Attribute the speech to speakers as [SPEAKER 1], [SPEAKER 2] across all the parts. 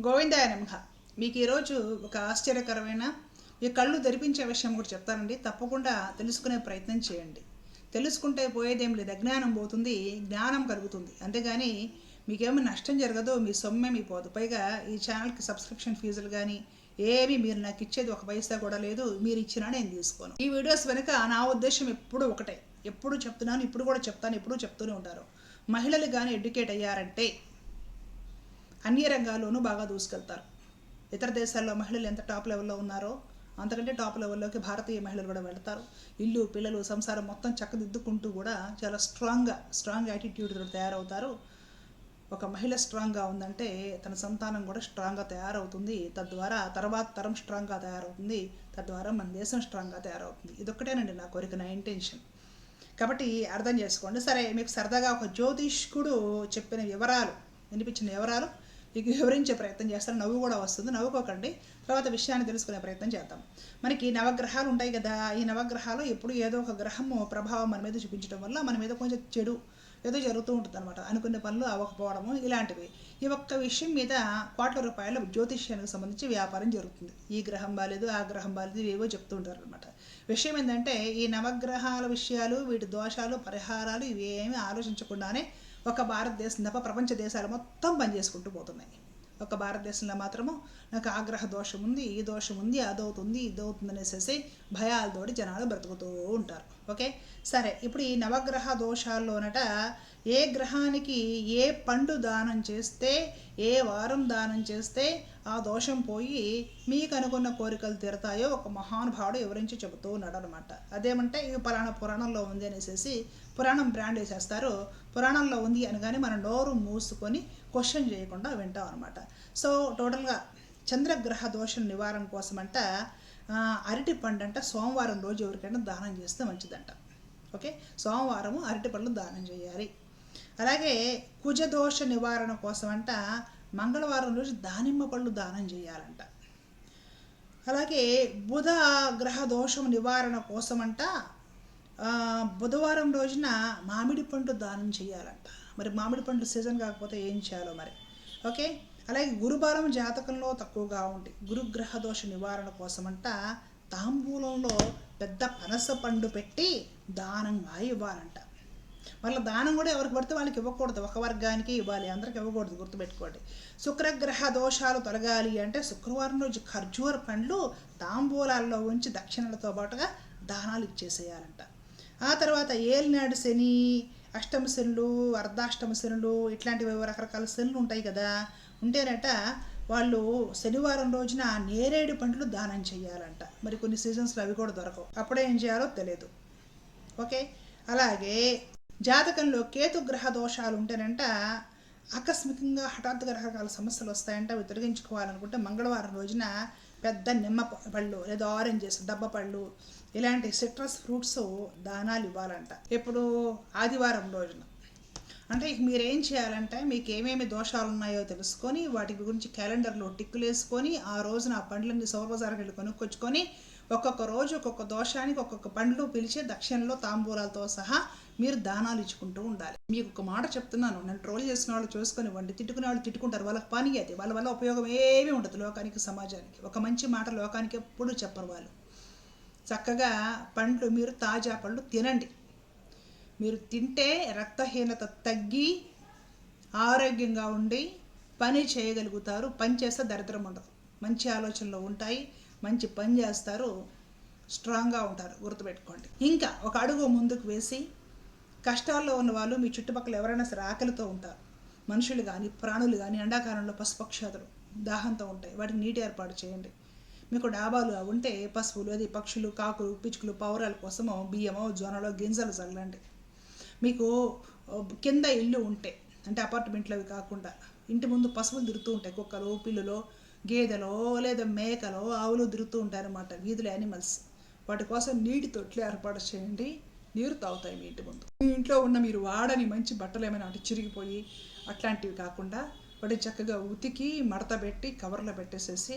[SPEAKER 1] గోవిందాయ నమః. మీకు ఈరోజు ఒక ఆశ్చర్యకరమైన ఈ కళ్ళు తెరిపించే విషయం కూడా చెప్తానండి. తప్పకుండా తెలుసుకునే ప్రయత్నం చేయండి. తెలుసుకుంటే పోయేదేం లేదు, అజ్ఞానం పోతుంది, జ్ఞానం కలుగుతుంది. అంతేగాని మీకేమీ నష్టం జరగదు, మీ సొమ్మేమీ పోదు. పైగా ఈ ఛానల్కి సబ్స్క్రిప్షన్ ఫీజులు కానీ ఏమి మీరు నాకు ఇచ్చేది ఒక పైసా కూడా లేదు. మీరు ఇచ్చినా నేను తీసుకోను. ఈ వీడియోస్ వెనుక నా ఉద్దేశం ఎప్పుడు ఒకటే, ఎప్పుడు చెప్తున్నాను, ఇప్పుడు కూడా చెప్తాను, ఎప్పుడు చెప్తూనే ఉంటారు. మహిళలు కానీ ఎడ్యుకేట్ అయ్యారంటే అన్ని రంగాల్లోనూ బాగా దూసుకెళ్తారు. ఇతర దేశాల్లో మహిళలు ఎంత టాప్ లెవెల్లో ఉన్నారో అంతకంటే టాప్ లెవెల్లోకి భారతీయ మహిళలు కూడా వెళ్తారు. ఇల్లు పిల్లలు సంసారం మొత్తం చక్కదిద్దుకుంటూ కూడా చాలా స్ట్రాంగ్ యాటిట్యూడ్తో తయారవుతారు. ఒక మహిళ స్ట్రాంగ్గా ఉందంటే తన సంతానం కూడా స్ట్రాంగ్గా తయారవుతుంది. తద్వారా తర్వాత తరం స్ట్రాంగ్గా తయారవుతుంది. తద్వారా మన దేశం స్ట్రాంగ్గా తయారవుతుంది. ఇదొక్కటేనండి నా కోరిక, నా ఇంటెన్షన్. కాబట్టి అర్థం చేసుకోండి. సరే, మీకు సరదాగా ఒక జ్యోతిష్కుడు చెప్పిన వివరాలు, వినిపించిన వివరాలు మీకు వివరించే ప్రయత్నం చేస్తాను. నవ్వు కూడా వస్తుంది, నవ్వుకోకండి. తర్వాత విషయాన్ని తెలుసుకునే ప్రయత్నం చేద్దాం. మనకి నవగ్రహాలు ఉంటాయి కదా, ఈ నవగ్రహాలు ఎప్పుడు ఏదో ఒక గ్రహము ప్రభావం మన మీద చూపించడం వల్ల మన మీద కొంచెం చెడు ఏదో జరుగుతూ ఉంటుంది అనమాట. అనుకునే పనులు అవ్వకపోవడము ఇలాంటివి. ఈ ఒక్క విషయం మీద కోట్ల రూపాయల జ్యోతిష్యానికి సంబంధించి వ్యాపారం జరుగుతుంది. ఈ గ్రహం బాలేదు, ఆ గ్రహం బాలేదు, ఇవేవో చెప్తూ ఉంటారు అనమాట. విషయం ఏంటంటే ఈ నవగ్రహాల విషయాలు, వీటి దోషాలు, పరిహారాలు ఇవేమీ ఆలోచించకుండానే ఒక భారతదేశం తప్ప ప్రపంచ దేశాలు మొత్తం పనిచేసుకుంటూ పోతున్నాయి. ఒక భారతదేశంలో మాత్రము నాకు ఆగ్రహ దోషం ఉంది, ఈ దోషం ఉంది, అదవుతుంది, ఇదవుతుంది అనేసి భయాలతోటి జనాలు బ్రతుకుతూ ఉంటారు. ఓకే, సరే. ఇప్పుడు ఈ నవగ్రహ దోషాల్లోనట ఏ గ్రహానికి ఏ పండు దానం చేస్తే, ఏ వారం దానం చేస్తే ఆ దోషం పోయి మీకు అనుకున్న కోరికలు తీరతాయో ఒక మహానుభావుడు వివరించి చెబుతూ ఉన్నాడు అనమాట. అదేమంటే ఇవి పలానా పురాణంలో ఉంది అనేసి పురాణం బ్రాండ్ వేసేస్తారు. పురాణంలో ఉంది అనగానే మనం నోరు మూసుకొని క్వశ్చన్ చేయకుండా వింటాం అనమాట. సో టోటల్గా చంద్రగ్రహ దోషం నివారణ కోసమంట అరటి పండు అంట సోమవారం రోజు ఎవరికైనా దానం చేస్తే మంచిదంట. ఓకే, సోమవారము అరటి పళ్ళు దానం చేయాలి. అలాగే కుజదోష నివారణ కోసం అంట మంగళవారం రోజు దానిమ్మ పళ్ళు దానం చేయాలంట. అలాగే బుధ గ్రహ దోషం నివారణ కోసమంట బుధవారం రోజున మామిడి పండు దానం చేయాలంట. మరి మామిడి పండు సీజన్ కాకపోతే ఏం చేయాలో మరి. ఓకే, అలాగే గురుబలం జాతకంలో తక్కువగా ఉంది. గురుగ్రహ దోష నివారణ కోసమంట తాంబూలంలో పెద్ద పనస పండు పెట్టి దానంగా ఇవ్వాలంట. వాళ్ళ దానం కూడా ఎవరికి పడితే వాళ్ళకి ఇవ్వకూడదు, ఒక వర్గానికి ఇవ్వాలి, అందరికి ఇవ్వకూడదు, గుర్తుపెట్టుకోండి. శుక్రగ్రహ దోషాలు తొలగాలి అంటే శుక్రవారం రోజు ఖర్జూర పండ్లు తాంబూలాల్లో ఉంచి దక్షిణలతో పాటుగా దానాలు ఇచ్చేసేయాలంట. ఆ తర్వాత ఏలినాడు శని, అష్టమ శనులు, అర్ధాష్టమ శనులు, ఇట్లాంటివి రకరకాల శనులు ఉంటాయి కదా, ఉంటేనట వాళ్ళు శనివారం రోజున నేరేడు పండ్లు దానం చేయాలంట. మరి కొన్ని సీజన్స్లో అవి కూడా దొరకవు, అప్పుడే ఏం చేయాలో తెలియదు. ఓకే, అలాగే జాతకంలో కేతుగ్రహ దోషాలు ఉంటేనంట ఆకస్మికంగా హఠాత్తుగా రకరకాల సమస్యలు వస్తాయంట. అవి తొలగించుకోవాలనుకుంటే మంగళవారం రోజున పెద్ద నిమ్మ పళ్ళు లేదా ఆరెంజెస్, దబ్బ పళ్ళు, ఇలాంటి సిట్రస్ ఫ్రూట్స్ దానాలు ఇవ్వాలంట. ఎప్పుడు ఆదివారం రోజున. అంటే మీరేం చేయాలంటే మీకు ఏమేమి దోషాలు ఉన్నాయో తెలుసుకొని వాటి గురించి క్యాలెండర్లో టిక్కులు వేసుకొని ఆ రోజున ఆ పండ్లన్నీ సౌరబజార్కి వెళ్ళి కొనుక్కొచ్చుకొని ఒక్కొక్క రోజు ఒక్కొక్క దోషానికి ఒక్కొక్క పండ్లు పిలిచి దక్షిణలో తాంబూలాలతో సహా మీరు దానాలు ఇచ్చుకుంటూ ఉండాలి. మీకు ఒక మాట చెప్తున్నాను, నన్ను ట్రోల్ చేసిన వాళ్ళు చూసుకొని వండి తిట్టుకునే వాళ్ళు తిట్టుకుంటారు, వాళ్ళకి పని అది, వాళ్ళ వల్ల ఉపయోగం ఏమీ ఉండదు లోకానికి, సమాజానికి. ఒక మంచి మాట లోకానికి ఎప్పుడు చెప్పరు వాళ్ళు. చక్కగా పండ్లు, మీరు తాజా పళ్ళు తినండి. మీరు తింటే రక్తహీనత తగ్గి ఆరోగ్యంగా ఉండి పని చేయగలుగుతారు. పని చేస్తే దరిద్రం ఉండదు, మంచి ఆలోచనలు ఉంటాయి, మంచి పని చేస్తారు, స్ట్రాంగ్గా ఉంటారు, గుర్తుపెట్టుకోండి. ఇంకా ఒక అడుగు ముందుకు వేసి కష్టాల్లో ఉన్న వాళ్ళు మీ చుట్టుపక్కల ఎవరైనా సరే ఆకలితో ఉంటారు, మనుషులు కానీ ప్రాణులు కానీ ఎండాకాలంలో పశుపక్షాదులు దాహంతో ఉంటాయి, వాటికి నీటి ఏర్పాటు చేయండి. మీకు డాబాలు ఉంటే పశువులు, అది పక్షులు, కాకులు, పిచ్చుకలు, పావురాల కోసమో బియ్యమో జొన్నలో గింజలు చల్లండి. మీకు కింద ఇల్లు ఉంటే అంటే అపార్ట్మెంట్లు అవి కాకుండా ఇంటి ముందు పశువులు తిరుగుతూ ఉంటాయి, కుక్కలు, పిల్లులు, గేదెలో లేదా మేకలో, ఆవులు తిరుగుతూ ఉంటాయి అన్నమాట, వీధుల యానిమల్స్. వాటి కోసం నీటి తొట్లు ఏర్పాటు చేయండి, నీరు తాగుతాయి మీ ఇంటి ముందు. మీ ఇంట్లో ఉన్న మీరు వాడని మంచి బట్టలు ఏమైనా అంటే చిరిగిపోయి అట్లాంటివి కాకుండా వాటిని చక్కగా ఉతికి మడత పెట్టి కవర్లో పెట్టేసేసి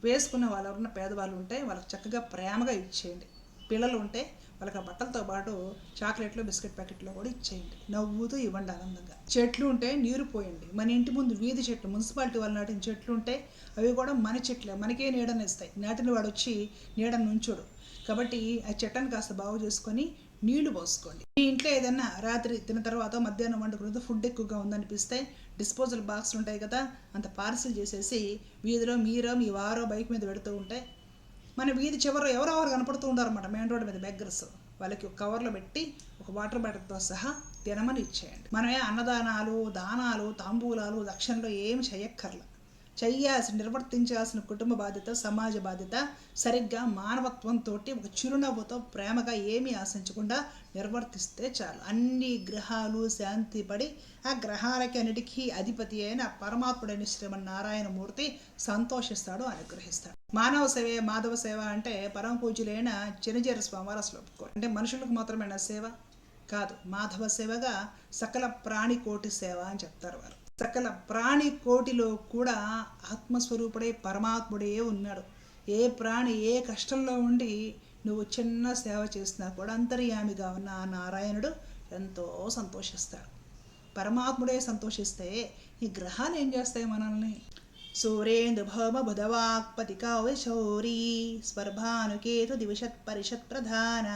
[SPEAKER 1] వేసుకున్న వాళ్ళు ఎవరన్నా పేదవాళ్ళు ఉంటే వాళ్ళకి చక్కగా ప్రేమగా ఇచ్చేయండి. పిల్లలు ఉంటే వాళ్ళకి ఆ బట్టలతో పాటు చాక్లెట్లు బిస్కెట్ ప్యాకెట్లు కూడా ఇచ్చేయండి. నవ్వుతూ ఇవ్వండి ఆనందంగా. చెట్లు ఉంటే నీరు పోయండి. మన ఇంటి ముందు వీధి చెట్లు, మున్సిపాలిటీ వాళ్ళు నాటిన చెట్లు ఉంటే అవి కూడా మన చెట్లే, మనకే నీడని ఇస్తాయి. నాటిన వాడు వచ్చి నీడని ఉంచోడు. కాబట్టి ఆ చెట్లను కాస్త బాగు చేసుకొని నీళ్లు పోసుకోండి. మీ ఇంట్లో ఏదైనా రాత్రి తిన్న తర్వాత మధ్యాహ్నం వండుకున్నది ఫుడ్ ఎక్కువగా ఉందనిపిస్తే డిస్పోజల్ బాక్స్ ఉంటాయి కదా, అంత పార్సిల్ చేసేసి వీధిలో మీరో మీ వారో బైక్ మీద పెడుతూ ఉంటే మన వీధి చివరిలో ఎవరెవరు కనపడుతూ ఉంటారన్నమాట, మెయిన్ రోడ్డు మీద బెగ్గర్స్, వాళ్ళకి ఒక కవర్లో పెట్టి ఒక వాటర్ బాటిల్తో సహా తినమని ఇచ్చేయండి. మనమే అన్నదానాలు, దానాలు, తాంబూలాలు, దక్షిణలో ఏమి చేయక్కర్ల. నిర్వర్తించాల్సిన కుటుంబ బాధ్యత, సమాజ బాధ్యత సరిగ్గా మానవత్వంతో ఒక చిరునవ్వుతో ప్రేమగా ఏమీ ఆశించకుండా నిర్వర్తిస్తే చాలు. అన్ని గ్రహాలు శాంతి పడి ఆ గ్రహాలకి అన్నిటికీ అధిపతి అయిన పరమాత్ముడైన శ్రీమన్నారాయణమూర్తి సంతోషిస్తాడు, అనుగ్రహిస్తాడు. మానవ సేవ మాధవ సేవ అంటే పరమ పూజ్యులైన చినజీర స్వామివారు అసలు ఒప్పుకోరు. అంటే మనుషులకు మాత్రమేనా సేవ కాదు, మాధవ సేవగా సకల ప్రాణికోటి సేవ అని చెప్తారు వారు. సకల ప్రాణి కోటిలో కూడా ఆత్మస్వరూపుడే పరమాత్ముడే ఉన్నాడు. ఏ ప్రాణి ఏ కష్టంలో ఉండి నువ్వు చిన్న సేవ చేసినా కూడా అంతర్యామిగా ఉన్న ఆ నారాయణుడు ఎంతో సంతోషిస్తాడు. పరమాత్ముడే సంతోషిస్తే ఈ గ్రహాలు ఏం చేస్తాయి మనల్ని? సూర్యేంద్ర భౌమ బుధవాక్పతి కావ్య శౌరీ స్వర్భానుకేతు దివిషత్ పరిషత్ ప్రధాన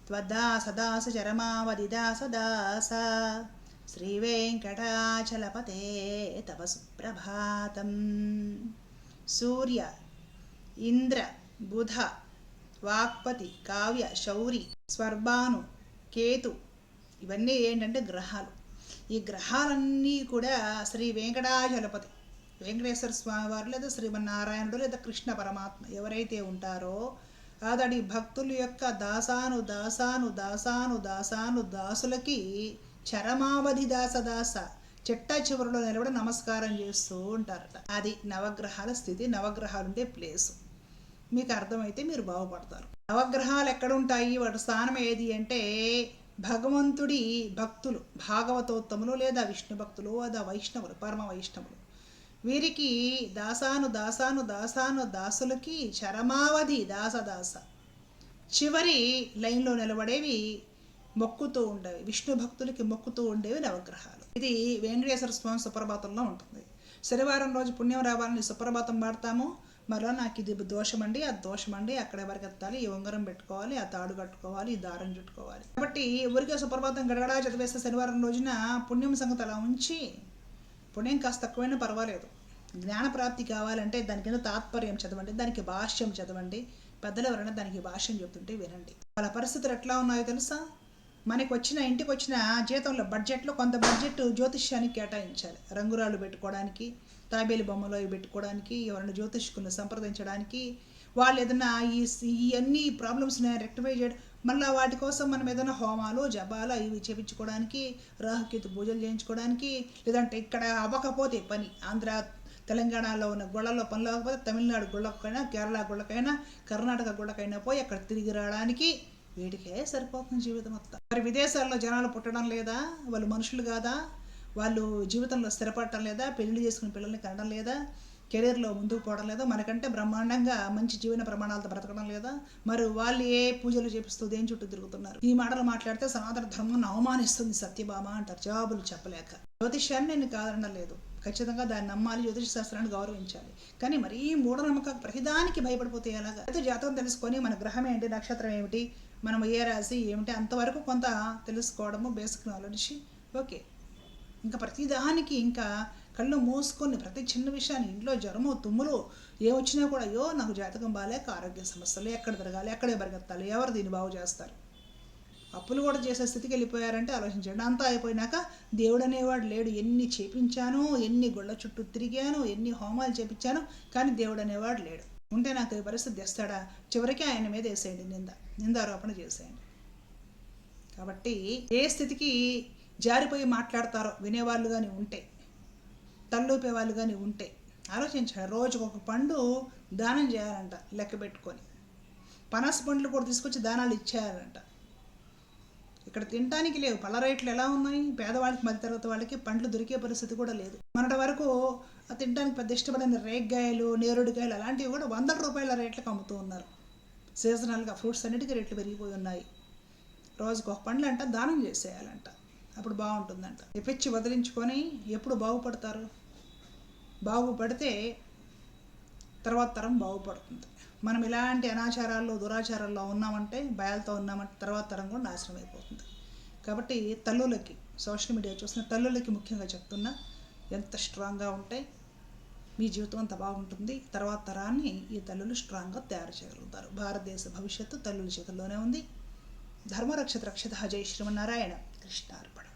[SPEAKER 1] త్వదాసదాస చరమావధిదాసదాస శ్రీవేంకటాచలపతే తవ సుప్రభాతం. సూర్య, ఇంద్ర, బుధ, వాక్పతి, కావ్య, శౌరి, స్వర్భాను, కేతు ఇవన్నీ ఏంటంటే గ్రహాలు. ఈ గ్రహాలన్నీ కూడా శ్రీ వెంకటాచలపతి, వెంకటేశ్వర స్వామి వారు లేదా శ్రీమన్నారాయణుడు లేదా కృష్ణ పరమాత్మ ఎవరైతే ఉంటారో అతడి భక్తుల యొక్క దాసాను దాసాను దాసాను దాసాను దాసులకి చరమావధి దాసదాస చెట్ట చివరిలో నిలబడి నమస్కారం చేస్తూ ఉంటారట. అది నవగ్రహాల స్థితి, నవగ్రహాలు ఉండే ప్లేసు. మీకు అర్థమైతే మీరు బాగుపడతారు. నవగ్రహాలు ఎక్కడ ఉంటాయి, వాటి స్థానం ఏది అంటే భగవంతుడి భక్తులు, భాగవతోత్తములు లేదా విష్ణు భక్తులు లేదా వైష్ణవులు, పరమ వైష్ణవులు, వీరికి దాసాను దాసాను దాసాను దాసులకి చరమావధి దాసదాస చివరి లైన్లో నిలబడేవి మొక్కుతూ ఉండేవి, విష్ణు భక్తులకి మొక్కుతూ ఉండేవి నవగ్రహాలు. ఇది వెంకటేశ్వర స్వామి సుప్రభాతంలో ఉంటుంది. శనివారం రోజు పుణ్యం రావాలని సుప్రభాతం పాడతాము. మరో నాకు ఇది దోషమండి, అది దోషమండి, అక్కడే వరకెత్తాలి, ఈ ఉంగరం పెట్టుకోవాలి, ఆ తాడు కట్టుకోవాలి, ఈ దారం చుట్టుకోవాలి. కాబట్టి ఊరికే సుప్రభాతం గడగడా చదివేస్తే శనివారం రోజున పుణ్యం సంగతి అలా ఉంచి, పుణ్యం కాస్త తక్కువైనా పర్వాలేదు, జ్ఞానప్రాప్తి కావాలంటే దాని కింద తాత్పర్యం చదవండి, దానికి భాష్యం చదవండి, పెద్దలు ఎవరైనా దానికి భాష్యం చెబుతుంటే వినండి. వాళ్ళ పరిస్థితులు ఎట్లా ఉన్నాయో తెలుసా? మనకి వచ్చిన ఇంటికి వచ్చిన జీతంలో బడ్జెట్లో కొంత బడ్జెట్ జ్యోతిష్యానికి కేటాయించాలి. రంగురాళ్ళు పెట్టుకోవడానికి, తాబేలు బొమ్మలు అవి పెట్టుకోవడానికి, ఎవరైనా జ్యోతిష్కులను సంప్రదించడానికి, వాళ్ళు ఏదైనా ఇవన్నీ ప్రాబ్లమ్స్ని రెక్టిఫై చేయడం, మళ్ళీ వాటి కోసం మనం ఏదైనా హోమాలు జపాలు ఇవి చేయించుకోవడానికి, రాహుకేతు పూజలు చేయించుకోవడానికి, లేదంటే ఇక్కడ అవ్వకపోతే పని ఆంధ్ర తెలంగాణలో ఉన్న గుళ్ళలో పని లేకపోతే తమిళనాడు గుళ్ళకైనా, కేరళ గుళ్ళకైనా, కర్ణాటక గుళ్ళకైనా పోయి అక్కడ తిరిగి రావడానికి వీటికే సరిపోతుంది జీవితం మొత్తం. మరి విదేశాల్లో జనాలు పుట్టడం లేదా? వాళ్ళు మనుషులు కాదా? వాళ్ళు జీవితంలో స్థిరపడటం లేదా? పెళ్లి చేసుకుని పిల్లల్ని కనడం లేదా? కెరీర్లో ముందుకు పోవడం లేదా? మనకంటే బ్రహ్మాండంగా మంచి జీవన ప్రమాణాలతో బ్రతకడం లేదా? మరి వాళ్ళు ఏ పూజలు చేపిస్తూ దేని చుట్టూ తిరుగుతున్నారు? ఈ మాటలు మాట్లాడితే సనాతన ధర్మాన్ని అవమానిస్తుంది సత్యభామ అంటారు, జవాబులు చెప్పలేక. జ్యోతిష్యాన్ని నేను కాదనడం లేదు, ఖచ్చితంగా దాన్ని నమ్మాలి, జ్యోతిష శాస్త్రాన్ని గౌరవించాలి. కానీ మరీ మూఢనమ్మక ప్రతిదానికి భయపడిపోతే ఎలాగా? అయితే జాతకం తెలుసుకొని మన గ్రహం ఏంటి, నక్షత్రం ఏమిటి, మనం ఏ రాశి ఏమిటి అంతవరకు కొంత తెలుసుకోవడము బేసిక్ నాలెడ్జ్ ఓకే. ఇంకా ప్రతిదానికి ఇంకా కళ్ళు మూసుకొని ప్రతి చిన్న విషయాన్ని, ఇంట్లో జ్వరము తుమ్ములు ఏమొచ్చినా కూడా అయ్యో నాకు జాతకం బాగాలేక ఆరోగ్య సమస్యలు, ఎక్కడ తిరగాలి, ఎక్కడే పరిగెత్తాలి, ఎవరు దీన్ని బాగు చేస్తారు, అప్పులు కూడా చేసే స్థితికి వెళ్ళిపోయారంటే ఆలోచించండి. అంతా అయిపోయినాక దేవుడు అనేవాడు లేడు. ఎన్ని చేపించాను, ఎన్ని గుళ్ళ చుట్టూ తిరిగాను, ఎన్ని హోమాలు చేపించాను, కానీ దేవుడు అనేవాడు లేడు. ఉంటే నాకు ఈ పరిస్థితి తెస్తాడా? చివరికి ఆయన మీద వేసేయండి, నిందారోపణ చేసేయండి. కాబట్టి ఏ స్థితికి జారిపోయి మాట్లాడతారో వినేవాళ్ళు కానీ ఉంటే, తల్లూపే వాళ్ళు కానీ ఉంటే ఆలోచించాడు. రోజుకు ఒక పండు దానం చేయాలంట లెక్క పెట్టుకొని, పనస పండ్లు కూడా తీసుకొచ్చి దానాలు ఇచ్చేయాలంట. ఇక్కడ తినడానికి లేవు, పళ్ళ రేట్లు ఎలా ఉన్నాయి, పేదవాళ్ళకి మధ్యతరగతి వాళ్ళకి పండ్లు దొరికే పరిస్థితి కూడా లేదు. మొన్నటి వరకు తినడానికి పెద్ద ఇష్టపడిన రేగ్గాయలు, నేరుడుకాయలు అలాంటివి కూడా 100 రూపాయల రేట్లకు అమ్ముతూ ఉన్నారు. సీజనల్గా ఫ్రూట్స్ అన్నిటికీ రేట్లు పెరిగిపోయి ఉన్నాయి. రోజుకు ఒక పండ్లు అంట దానం చేసేయాలంట, అప్పుడు బాగుంటుందంట. పిచ్చి వదిలించుకొని ఎప్పుడు బాగుపడతారు? బాగుపడితే తర్వాత తరం బాగుపడుతుంది. మనం ఇలాంటి అనాచారాల్లో దురాచారాల్లో ఉన్నామంటే, భయాలతో ఉన్నామంటే తర్వాత తరం కూడా నాశనం అయిపోతుంది. కాబట్టి తల్లులకి, సోషల్ మీడియా చూసిన తల్లులకి ముఖ్యంగా చెప్తున్నా, ఎంత స్ట్రాంగ్గా ఉంటే మీ జీవితం అంత బాగుంటుంది. తర్వాత తరాన్ని ఈ తల్లులు స్ట్రాంగ్గా తయారు చేయగలుగుతారు. భారతదేశ భవిష్యత్తు తల్లుల చేతుల్లోనే ఉంది. ధర్మరక్షత రక్షత జై శ్రీమన్నారాయణ. కృష్ణార్పణ.